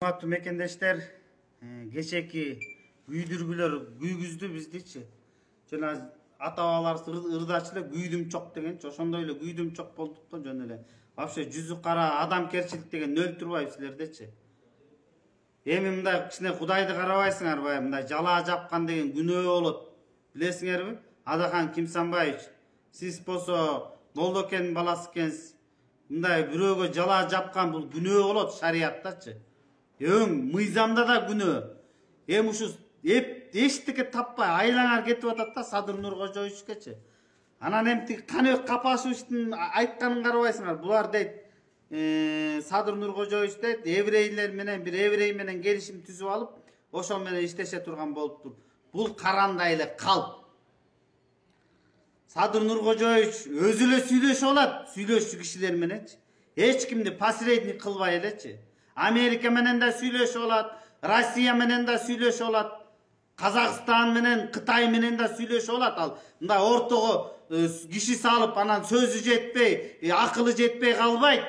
Урматтуу мекендештер, кечээки күйдүргүлөр күйгүздү биздичи. Жана ата-бабаларыбыз ырдачы эле күйдүмчок дегенчи, ошондой эле күйдүмчок болдук да жөн эле. Вообще жүзү кара адамгерчилик деген өлүп турбайбы силердечи? Эми мындай кичине Кудайды карабайсыңарбы? Мындай жалаа жапкан деген күнөө болот. Билесиңерби? Адахан Кимсанбаевич, сиз болсо Голдокенин баласы экенсиз. Мындай бирөөгө жалаа жапкан бул күнөө болот шарияттачы. Мыйзамда да күнөө. Эми ушу эчтеке таппай айлаңар кетип атат да Садыр Нуркожоевичкечи. Анан эми Каныбек Капашевичтин айтканын карабайсыңар. Булар дейт, Садыр Нуркожоевич дейт, еврейлер менен бир еврей менен келишим түзүп алып, ошол менен иштеше турган болуптур. Бул карандай эле калп. Садыр Нуркожоевич өзү эле сүйлөшүп алат, сүйлөшчү кишилер мененчи. Эч кимди посредник кылбай элечи. Америка менен да сүйлөшүп алат, Россия менен да сүйлөшүп алат, Казакстан менен, Кытай менен да сүйлөшүп алат. Ал мындай ортого киши салып, анан сөзү жетпей, акылы жетпей калбайт.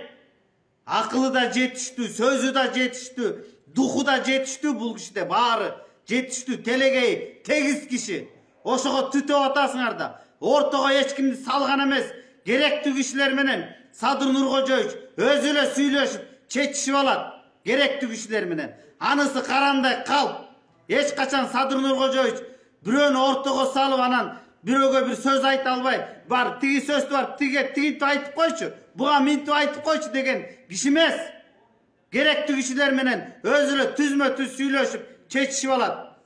Акылы да жетиштүү, сөзү да жетиштүү, духу да жетиштүү, бул кишиде баары жетиштүү, телегей, тегиз киши. Ошого түтөп атасыңар да. Ортого эч кимди салган эмес. Керектүү кишилер менен Садыр Нуркожоевич өзү эле сүйлөшүп, чечишип алат. Керектүү кишилер менен. Анысы карандай калп. Эч качан Садыр Нуркожоевич бирөөнү ортого салып, анан бирөөгө бир сөз айта албай, бар тиги сөздү бар, тигинтип айтып койчу, буга минтип айтып койчу деген киши эмес. Керектүү кишилер менен өзү эле түзмө-түз сүйлөшүп, чечишип алат.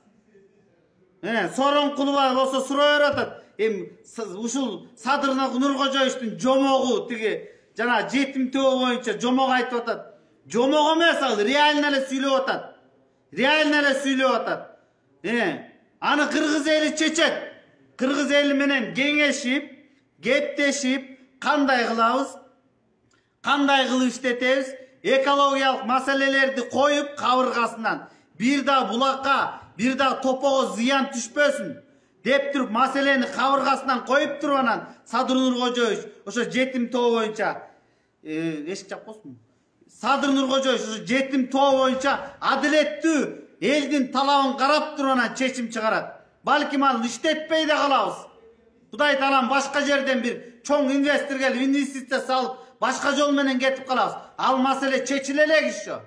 Сооронкулова болсо сурай бератат. Ушул Садыр Нуркожоевичтин жомогу тиги жана жетим төө боюнча жомог айтып атат. Жомог эмес, ал реально эле сүйлөп атат. Реально эле сүйлөп атат. Аны кыргыз эли чечет. Кыргыз эли менен кеңешип, кептешип, кандай кылабыз? Кандай кылып иштетебиз? Экологиялык маселелерди коюп кабыргасынан бир да булакка, бир да топого зыян түшпөсүн деп туруп маселени кабыргасынан коюп туруп, анан Садыр Нуркожоевич ошо жетим тоо боюнча эшик жаппосун. Садыр Нуркожоевич ошо жетим тоо боюнча адилеттүү элдин талабын карап туруп анан чечим чыгарат. Балким ал иштетпей да калабыз. Кудай таалам башка жерден бир чоң инвестор келип, инвестиция салып, башка жол менен кетип калабыз. Ал маселе чечиле элек ишо.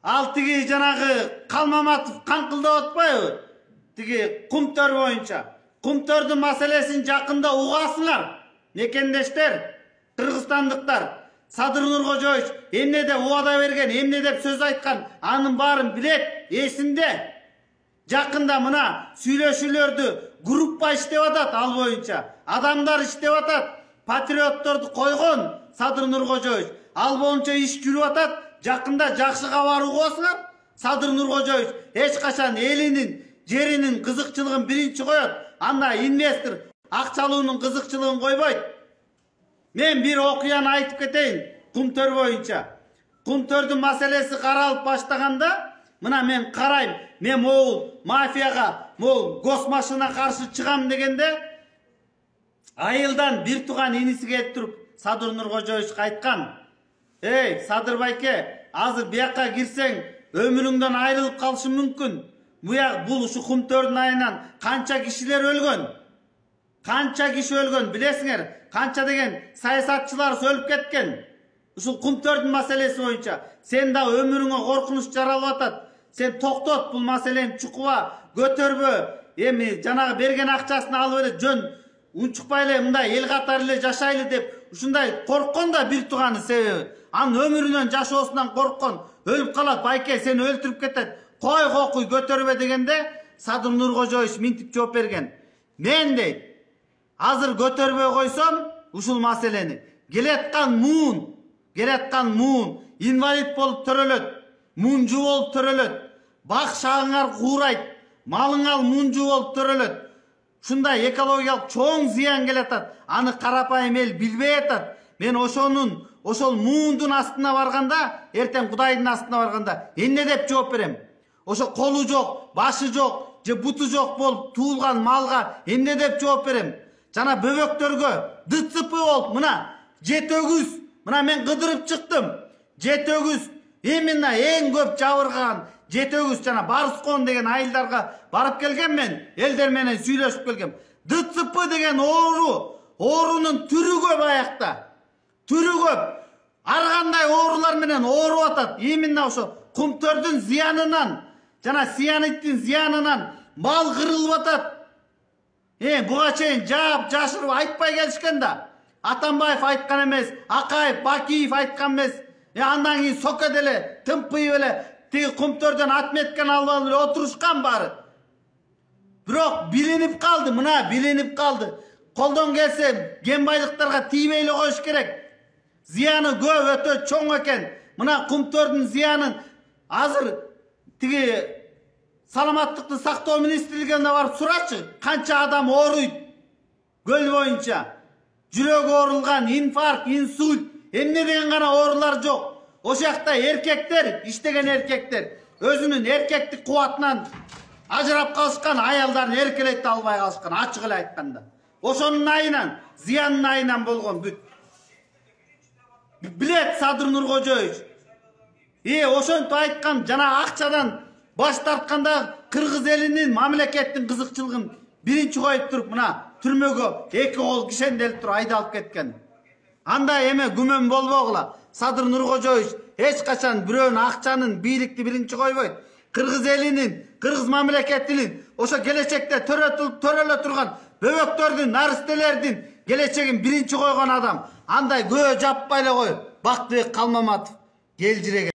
Ал тиги жанагы Калмаматов каңкылдап атпайбы? Тиги Кумтөр боюнча. Кумтөрдүн маселесин жакында угасыңар. Мекендештер, кыргызстандыктар, Садыр Нуркожоевич эмне деп убада берген, эмне деп сөз айткан, анын баарын билет, эсинде. Жакында мына сүйлөшүүлөрдү группа иштеп атат ал боюнча. Адамдар иштеп атат, патриотторду койгон Садыр Нуркожоевич. Ал боюнча иш жүрүп атат. Жакында жакшы кабар угасыңар. Садыр Нуркожоевич эч качан элинин, жеринин кызыкчылыгын биринчи коет. Анда инвестор акчалуунун кызыкчылыгын койбойт. Мен бир окуяны айтып кетейин. Кумтөр боюнча. Кумтөрдүн маселеси каралып баштаганда, мына мен карайм, мен могул мафияга, могул госмашина каршы чыгам дегенде, айылдан бир туган иниси келип туруп Садыр Нуркожоевичке айткан: "Эй, Садыр байке, азыр бияка кирсең, өмүрүңдөн айрылып калышың мүмкүн. Бул ушу Кумтөрдүн айынан канча кишилер өлгөн? Канча киши өлгөн, билесиңер? Канча деген саясатчылар өлүп кеткен. Ушул Кумтөрдүн маселеси боюнча сен да өмүрүңө коркунуч жаралып атат. Сен токтот, бул маселени чукуба көтөрбө. Эми жанагы берген акчасын алып эле жөн унчукпай эле мындай эл катары эле жашайлы деп ушундай корккон да бир туганы себеби. Анын өмүрүнөн, жашоосунан корккон, өлүп калат, байке сени өлтүрүп кетет. Кой кокуй көтөрбө дегенде Садыр Нуркожоевич минтип жооп берген: "Мен дейт, азыр көтөрбөй койсом ушул маселени, келаткан муун инвалид болуп төрөлөт, муунжу болуп төрөлөт, бак шагыңар куурайт, малыңар муунжу болуп төрөлөт. Ушундай экологиялык чоң зыян келатат. Аны карапайым эл билбей атат. Мен ошол муундун астына барганда, эртең Кудайдын астына барганда эмне деп жооп берем? Ошо колу жок, башы жок, же буту жок болуп туулган малга эмне деп жооп берем? Жана бөбөктөргө ДЦП болуп, мына жетөгүз, мына мен кыдырып чыктым. жетөгүз именно эң көп жабырган жетөгүз жана Барыскон деген айылдарга барып келген мен, элдер менен сүйлөшүп келгем. ДЦП деген оорунун түрү көп аякта. Түрү көп. Ар кандай оорулар менен ооруп атат. Именно ошо кумтөрдүн зыянынан жана сианиттин зыянынан мал кырылып атат. Буга чейин жаап жашырып айтпай келишкен да. Атамбаев айткан эмес, Акаев, Бакиев айткан эмес. Андан кийин Соке деле тымпый эле тиги кумтөрдөн отметканы алып эле отурушкан баары. Бирок билинип калды, мына билинип калды. Колдон келсе кен байлыктарга тийбей эле коюш керек. Зыяны көп, өтө чоң экен. Мына кумтөрдүн зыянын азыр тиги саламаттыкты сактоо министрлигине барып сурачы, канча адам ооруйт көл боюнча. Жүрөгү оорулган, инфаркт, инсульт, эмне деген гана оорулар жок. Ошол жакта эркектер, иштеген эркектер өзүнүн эркектик кубатынан ажырап калышкан, аялдарын эркелете албай калышкан, ачык эле айтканда. Ошонун айынан, зыянын айынан болгон бүт. Билет Садыр Нуркожоевич. Ошентип айткан жана акчадан баш тартканда кыргыз элинин мамлекеттин кызыкчылыгын биринчи коюп туруп мына түрмөгө 2 кол кишенделип туруп айдалып кеткен. Андай эме күмөн болбогула. Садыр Нуркожоевич эч качан бирөөнүн акчанын бийликти биринчи койбойт. Кыргыз элинин, кыргыз мамлекетинин ошо келечекте төрөлө турган бөбөктөрдүн, наристелердин келечегин биринчи койгон адам. Андай көө жаппай эле коюп, Бактыбек Калмаматов келжиреген.